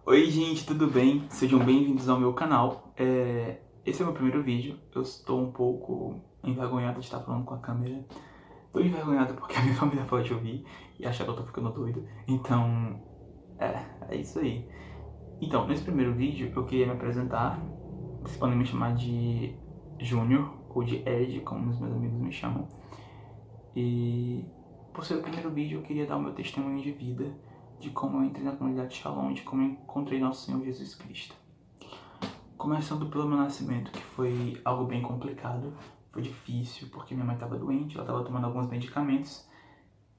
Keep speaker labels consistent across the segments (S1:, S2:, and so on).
S1: Oi gente, tudo bem? Sejam bem-vindos ao meu canal. Esse é o meu primeiro vídeo. Eu estou um pouco envergonhado de estar falando com a câmera. Estou envergonhado porque a minha família pode ouvir e achar que eu tô ficando doido. Então, é isso aí. Então, nesse primeiro vídeo eu queria me apresentar. Vocês podem me chamar de Júnior ou de Ed, como os meus amigos me chamam. E por ser o primeiro vídeo eu queria dar o meu testemunho de vida, de como eu entrei na comunidade Shalom, de como eu encontrei nosso Senhor Jesus Cristo. Começando pelo meu nascimento, que foi algo bem complicado, foi difícil, porque minha mãe estava doente, ela estava tomando alguns medicamentos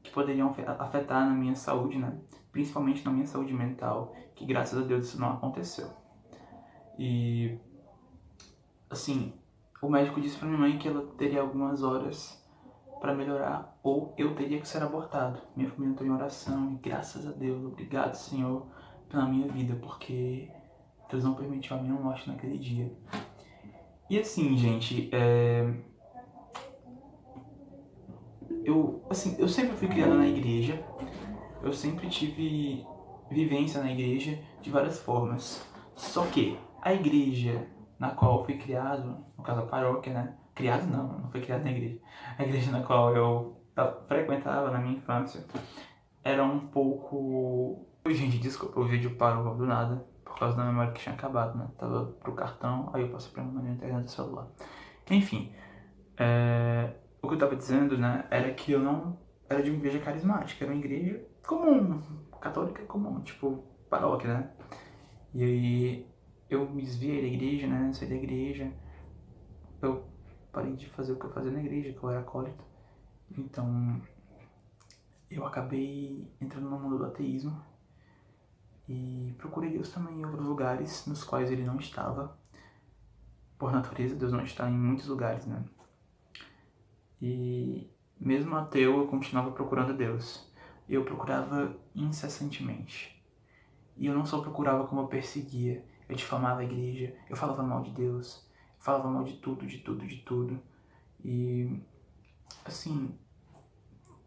S1: que poderiam afetar na minha saúde, né? Principalmente na minha saúde mental, que graças a Deus isso não aconteceu. E, assim, o médico disse pra minha mãe que ela teria algumas horas para melhorar, ou eu teria que ser abortado. Minha família entrou em oração e graças a Deus, obrigado Senhor pela minha vida, porque Deus não permitiu a minha morte naquele dia. E assim, gente, eu sempre fui criado na igreja, eu sempre tive vivência na igreja de várias formas. Só que a igreja na qual eu fui criado, no caso a paróquia, né? Criado não foi criado na igreja. A igreja na qual eu frequentava na minha infância era um pouco... Gente, desculpa, o vídeo parou do nada, por causa da memória que tinha acabado, né? Tava pro cartão, aí eu passei pra minha internet do celular. Enfim, o que eu tava dizendo, né, era que eu não era de uma igreja carismática, era uma igreja comum, católica comum, tipo paróquia, né? E aí eu me desviei da igreja, né, saí da igreja, eu parei de fazer o que eu fazia na igreja, que eu era acólito. Então eu acabei entrando no mundo do ateísmo e procurei Deus também em outros lugares nos quais ele não estava. Por natureza, Deus não está em muitos lugares, né? E mesmo ateu, eu continuava procurando Deus. Eu procurava incessantemente. E eu não só procurava como eu perseguia. Eu difamava a igreja, eu falava mal de Deus, eu falava mal de tudo, de tudo, de tudo. E, assim,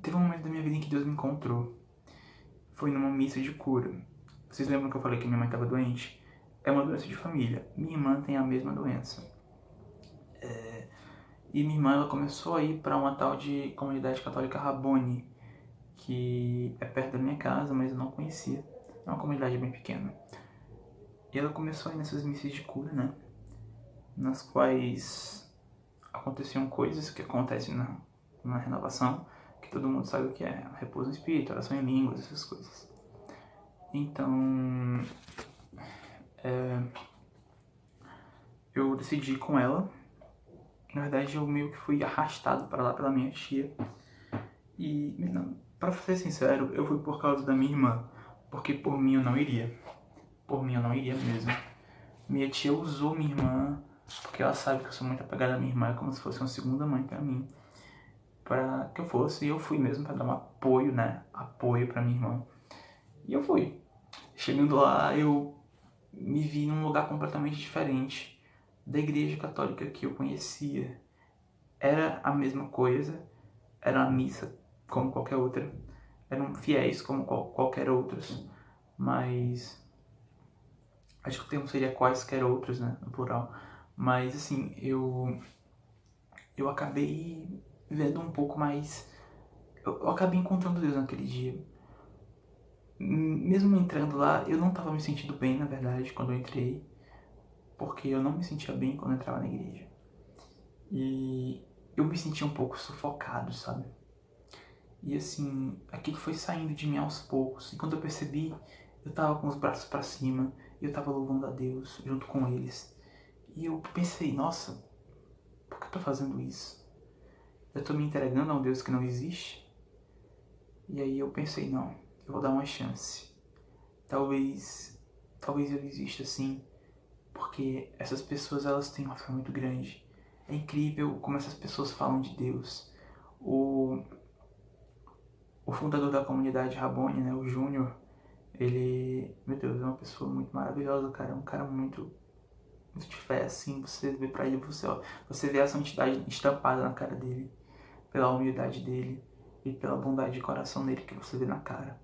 S1: teve um momento da minha vida em que Deus me encontrou. Foi numa missa de cura. Vocês lembram que eu falei que minha mãe estava doente? É uma doença de família. Minha irmã tem a mesma doença. E minha irmã ela começou a ir para uma tal de comunidade católica Rabboni, que é perto da minha casa, mas eu não conhecia. É uma comunidade bem pequena. E ela começou a ir nessas missas de cura, né? Nas quais aconteciam coisas que acontecem na renovação, que todo mundo sabe o que é. Repouso no espírito, oração em línguas, essas coisas. Então, eu decidi ir com ela. Na verdade, eu meio que fui arrastado para lá pela minha tia. E, para ser sincero, eu fui por causa da minha irmã. Porque por mim eu não iria. Por mim eu não iria mesmo. Minha tia usou minha irmã, porque ela sabe que eu sou muito apegada à minha irmã, é como se fosse uma segunda mãe pra mim. Pra que eu fosse, e eu fui mesmo pra dar um apoio, né? Apoio pra minha irmã. E eu fui. Chegando lá, eu me vi num lugar completamente diferente da igreja católica que eu conhecia. Era a mesma coisa, era a missa como qualquer outra, eram fiéis como qualquer outros, mas acho que o termo seria quaisquer outros, né, no plural. Mas assim, eu acabei vendo um pouco mais, eu acabei encontrando Deus naquele dia. Mesmo entrando lá, eu não estava me sentindo bem, na verdade, quando eu entrei, porque eu não me sentia bem quando eu entrava na igreja. E eu me sentia um pouco sufocado, sabe? E assim, aquilo foi saindo de mim aos poucos. E quando eu percebi, eu tava com os braços para cima, e eu tava louvando a Deus junto com eles. E eu pensei, nossa, por que eu tô fazendo isso? Eu tô me entregando a um Deus que não existe? E aí eu pensei, não, eu vou dar uma chance. Talvez eu exista sim, porque essas pessoas elas têm uma fé muito grande. É incrível como essas pessoas falam de Deus. O fundador da comunidade Rabboni, né, o Júnior, ele, meu Deus, é uma pessoa muito maravilhosa, cara. É um cara muito de fé, assim. Você vê pra ele, você vê a santidade estampada na cara dele, pela humildade dele e pela bondade de coração dele que você vê na cara.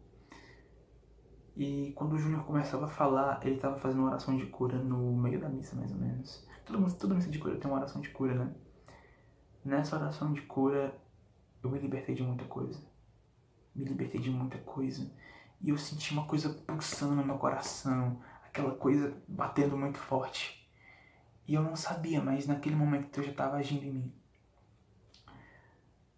S1: E quando o Júnior começava a falar, ele estava fazendo uma oração de cura no meio da missa, mais ou menos. Toda missa de cura tem uma oração de cura, né? Nessa oração de cura, eu me libertei de muita coisa. Me libertei de muita coisa. E eu senti uma coisa pulsando no meu coração, aquela coisa batendo muito forte. E eu não sabia, mas naquele momento Deus já estava agindo em mim.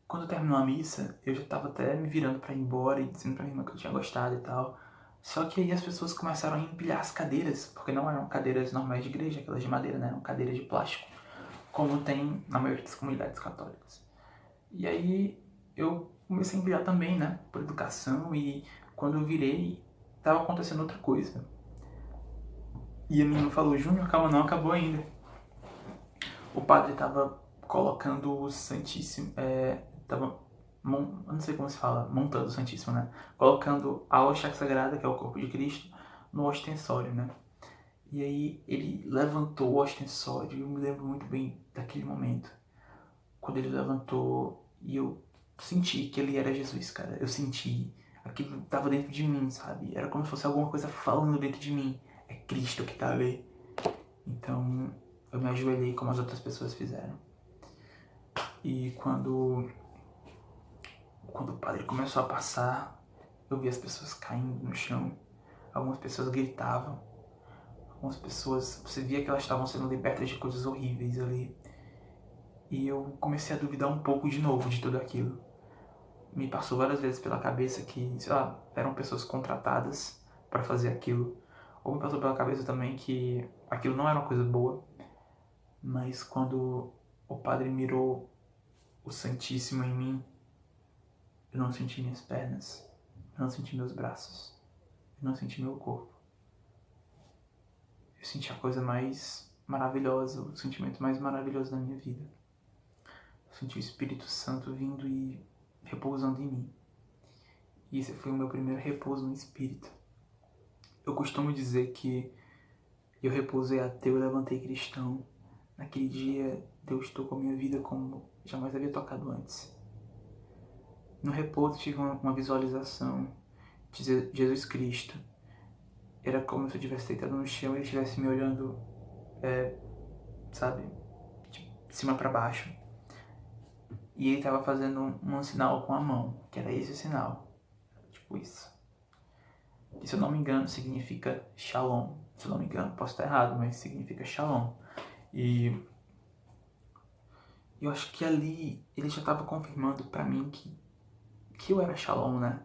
S1: Quando terminou a missa, eu já estava até me virando para ir embora e dizendo pra minha irmã que eu tinha gostado e tal. Só que aí as pessoas começaram a empilhar as cadeiras, porque não eram cadeiras normais de igreja, aquelas de madeira, né? Eram cadeiras de plástico, como tem na maioria das comunidades católicas. E aí eu comecei a empilhar também, né? Por educação, e quando eu virei, estava acontecendo outra coisa. E a minha irmã falou: Júnior, calma, não acabou ainda. O padre estava colocando o Santíssimo, eu não sei como se fala, montando o Santíssimo, né? Colocando a hóstia sagrada, que é o corpo de Cristo, no ostensório, né? E aí ele levantou o ostensório, e eu me lembro muito bem daquele momento. Quando ele levantou e eu senti que ele era Jesus, cara. Eu senti, aquilo estava dentro de mim, sabe? Era como se fosse alguma coisa falando dentro de mim. É Cristo que tá ali. Então eu me ajoelhei como as outras pessoas fizeram. E quando o padre começou a passar, eu vi as pessoas caindo no chão. Algumas pessoas gritavam. Algumas pessoas, você via que elas estavam sendo libertas de coisas horríveis ali. E eu comecei a duvidar um pouco de novo de tudo aquilo. Me passou várias vezes pela cabeça que, sei lá, eram pessoas contratadas para fazer aquilo. Ou me passou pela cabeça também que aquilo não era uma coisa boa. Mas quando o padre mirou o Santíssimo em mim, eu não senti minhas pernas, eu não senti meus braços, eu não senti meu corpo. Eu senti a coisa mais maravilhosa, o sentimento mais maravilhoso da minha vida. Eu senti o Espírito Santo vindo e repousando em mim. E esse foi o meu primeiro repouso no Espírito. Eu costumo dizer que eu repousei ateu e levantei cristão. Naquele dia, Deus tocou minha vida como jamais havia tocado antes. No repouso, tive uma visualização de Jesus Cristo. Era como se eu tivesse deitado no chão e ele estivesse me olhando, sabe, de cima para baixo. E ele estava fazendo um sinal com a mão, que era esse sinal. Tipo isso. E se eu não me engano, significa Shalom. Se eu não me engano, posso estar errado, mas significa Shalom. E eu acho que ali ele já estava confirmando pra mim que eu era Shalom, né?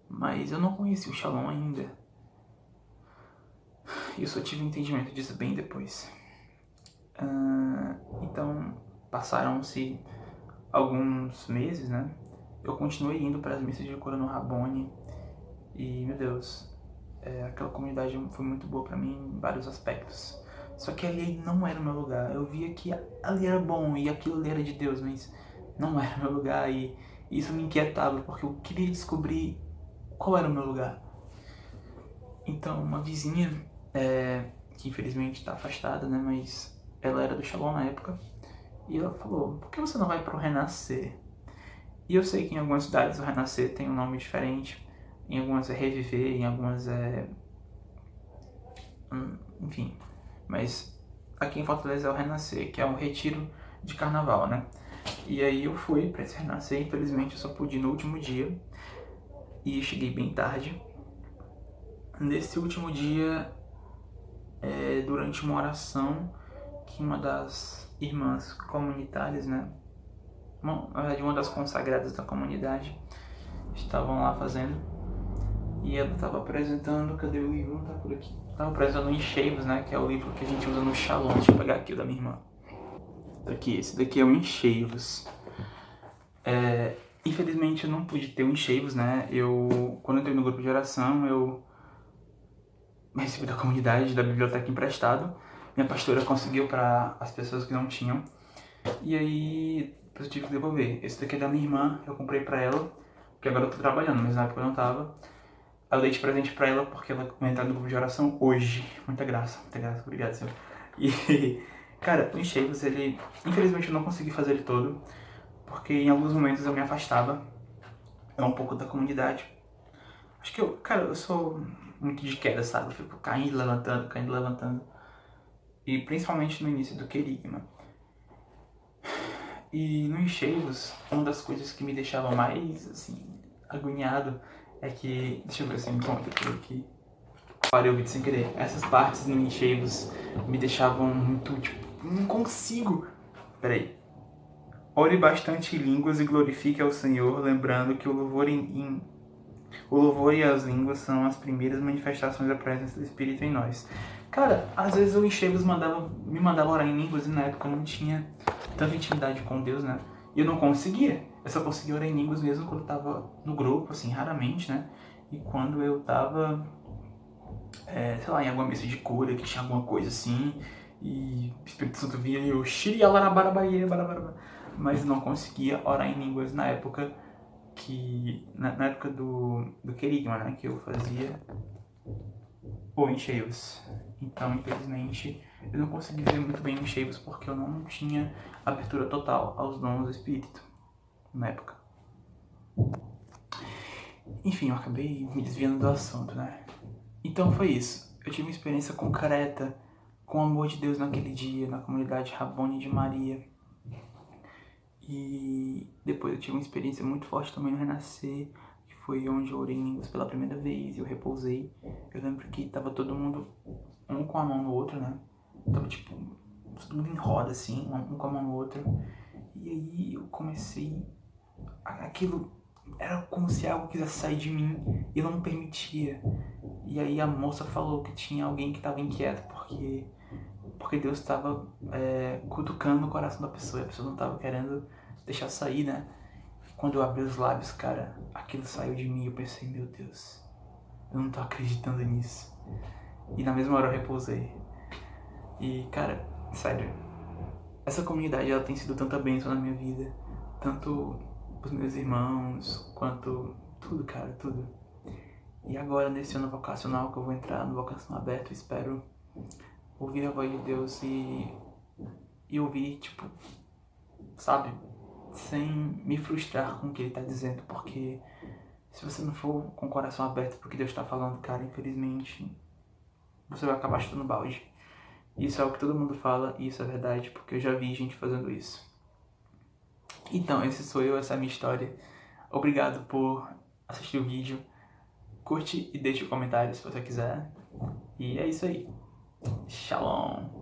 S1: Mas eu não conhecia o Shalom ainda. E eu só tive entendimento disso bem depois. Então, passaram-se alguns meses, né? Eu continuei indo para as missas de cura no Rabone. E, meu Deus, aquela comunidade foi muito boa pra mim em vários aspectos. Só que ali não era o meu lugar. Eu via que ali era bom e aquilo ali era de Deus, mas não era o meu lugar. E isso me inquietava, porque eu queria descobrir qual era o meu lugar. Então, uma vizinha, que infelizmente está afastada, né? Mas ela era do Shalom na época. E ela falou: por que você não vai pro Renascer? E eu sei que em algumas cidades o Renascer tem um nome diferente. Em algumas é Reviver, em algumas é... enfim. Mas aqui em Fortaleza é o Renascer, que é um retiro de carnaval, né? E aí eu fui pra esse Renascer, infelizmente eu só pude ir no último dia. E cheguei bem tarde. Nesse último dia, durante uma oração, que uma das irmãs comunitárias, né? Na verdade, uma das consagradas da comunidade estavam lá fazendo. E ela estava apresentando, cadê o livro? Não tá por aqui. Estava apresentando o Encheios, né? Que é o livro que a gente usa no Shalom. Deixa eu pegar aqui o da minha irmã. Aqui, esse daqui é o Encheios. Infelizmente eu não pude ter o Encheios, né? Quando eu entrei no grupo de oração, eu recebi da comunidade, da biblioteca emprestado. Minha pastora conseguiu para as pessoas que não tinham. E aí, depois eu tive que devolver. Esse daqui é da minha irmã, eu comprei pra ela, porque agora eu tô trabalhando, mas na época eu não tava. Eu dei de presente pra ela porque ela vai entrar no grupo de oração hoje. Muita graça, obrigado, Senhor. E, cara, o Encheios, ele... Infelizmente eu não consegui fazer ele todo, porque em alguns momentos eu me afastava um pouco da comunidade. Acho que cara, eu sou muito de queda, sabe? Eu fico caindo, levantando, caindo, levantando. E principalmente no início do querigma. E no enxergos, uma das coisas que me deixava mais, assim, agoniado é que... Deixa eu ver se eu encontro por aqui. Parei o vídeo sem querer. Essas partes no enxergos me deixavam muito, tipo, não consigo. Peraí. Ore bastante em línguas e glorifique ao Senhor, lembrando que o louvor e as línguas são as primeiras manifestações da presença do Espírito em nós. Cara, às vezes o enxergos me mandava orar em línguas e na época eu não tinha tanta intimidade com Deus, né? E eu não conseguia. Eu só conseguia orar em línguas mesmo quando eu tava no grupo, assim, raramente, né? E quando eu tava, sei lá, em alguma mesa de cura, que tinha alguma coisa assim, e o Espírito Santo via e eu mas não conseguia orar em línguas na época na época do querigma, né, que eu fazia o enxergos. Então, infelizmente, eu não consegui ver muito bem o enxergos porque eu não tinha abertura total aos dons do Espírito na época. Enfim, eu acabei me desviando do assunto, né? Então foi isso. Eu tive uma experiência concreta com o amor de Deus naquele dia, na comunidade Rabboni de Maria. E depois eu tive uma experiência muito forte também no Renascer, que foi onde eu orei em línguas pela primeira vez, eu repousei. Eu lembro que tava todo mundo um com a mão no outro, né? Tava tipo, todo mundo em roda assim, um com a mão no outro. E aí eu comecei, aquilo era como se algo quisesse sair de mim e eu não permitia. E aí a moça falou que tinha alguém que estava inquieto porque Deus estava cutucando o coração da pessoa e a pessoa não estava querendo deixar sair, né? Quando eu abri os lábios, cara, aquilo saiu de mim e eu pensei, meu Deus, eu não tô acreditando nisso. E na mesma hora eu repousei. E, cara, sério, essa comunidade ela tem sido tanta bênção na minha vida, tanto os meus irmãos, quanto tudo, cara, tudo. E agora, nesse ano vocacional que eu vou entrar no vocacional aberto, espero ouvir a voz de Deus e ouvir, tipo, sabe, sem me frustrar com o que Ele tá dizendo, porque se você não for com o coração aberto pro que Deus tá falando, cara, infelizmente, você vai acabar chutando balde. Isso é o que todo mundo fala e isso é verdade, porque eu já vi gente fazendo isso. Então, esse sou eu, essa é a minha história. Obrigado por assistir o vídeo. Curte e deixe um comentário se você quiser. E é isso aí. Shalom.